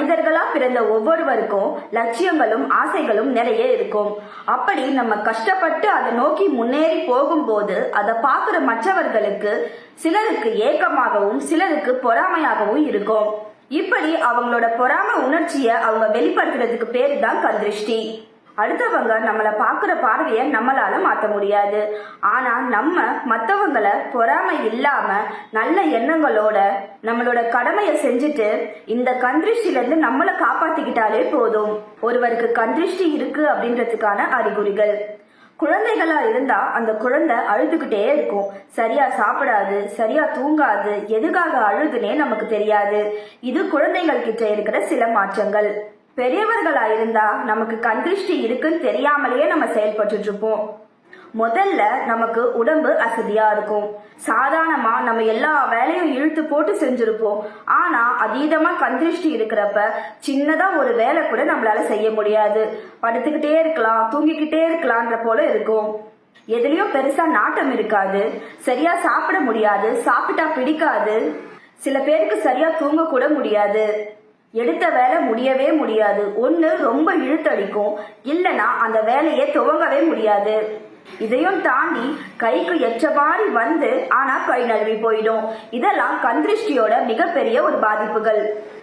மனிதர்களா பிறந்த ஒவ்வொருவருக்கும் லட்சியங்களும் ஆசைகளும் நிறைய இருக்கும். அப்படி நம்ம கஷ்டப்பட்டு அதை நோக்கி முன்னேறி போகும்போது அதை பார்க்குற மற்றவர்களுக்கு சிலருக்கு ஏக்கமாகவும் சிலருக்கு பொறாமையாகவும் இருக்கும். இப்படி அவங்களோட பொறாமை உணர்ச்சியை அவங்க வெளிப்படுத்துறதுக்கு பேரு தான் கண்திருஷ்டி. அடுத்தவங்க நம்மளை பார்க்குற பார்வையை நம்மளால மாற்ற முடியாது. ஆனா நம்ம மற்றவங்களை பொறாமை இல்லாம நல்ல எண்ணங்களோட நம்மளோட கடமையை செஞ்சுட்டு இந்த கண்திருஷ்டில நம்மளை காப்பாத்திக்கிட்டாலே போதும். ஒருவருக்கு கண்திருஷ்டி இருக்கு அப்படின்றதுக்கான அறிகுறிகள்: குழந்தைகளா இருந்தா அந்த குழந்தை அழுதுகிட்டே இருக்கும், சரியா சாப்பிடாது, சரியா தூங்காது, எதுக்காக அழுதுனே நமக்கு தெரியாது. இது குழந்தைகள் கிட்ட இருக்கிற சில மாற்றங்கள். பெரியவர்களா இருந்தா நமக்கு கண்திருஷ்டி இருக்குன்னு தெரியாமலேயே நம்ம செயல்பட்டு இருப்போம். முதல்ல நமக்கு உடம்பு அசதியா இருக்கும். சாதாரணமா நம்ம எல்லா வேலையும் இழுத்து போட்டு செஞ்சிருப்போம். ஆனா அதீதமா கண்திருஷ்டி இருக்கிறப்ப சின்னதா ஒரு வேலை கூட நம்மளால செய்ய முடியாது. படுத்துக்கிட்டே இருக்கலாம், தூங்கிக்கிட்டே இருக்கலான்ற போல இருக்கும். எதுலயும் பெருசா நாட்டம் இருக்காது, சரியா சாப்பிட முடியாது, சாப்பிட்டா பிடிக்காது, சில பேருக்கு சரியா தூங்க கூட முடியாது, எடுத்த வேலை முடியவே முடியாது, ஒண்ணு ரொம்ப இழுத்தடிக்கும், இல்லனா அந்த வேலையை துவங்கவே முடியாது. இதையும் தாண்டி கைக்கு எச்ச மாதிரி வந்து ஆனா கை நழுவி போயிடும். இதெல்லாம் கண்திருஷ்டியோட மிகப்பெரிய ஒரு பாதிப்புகள்.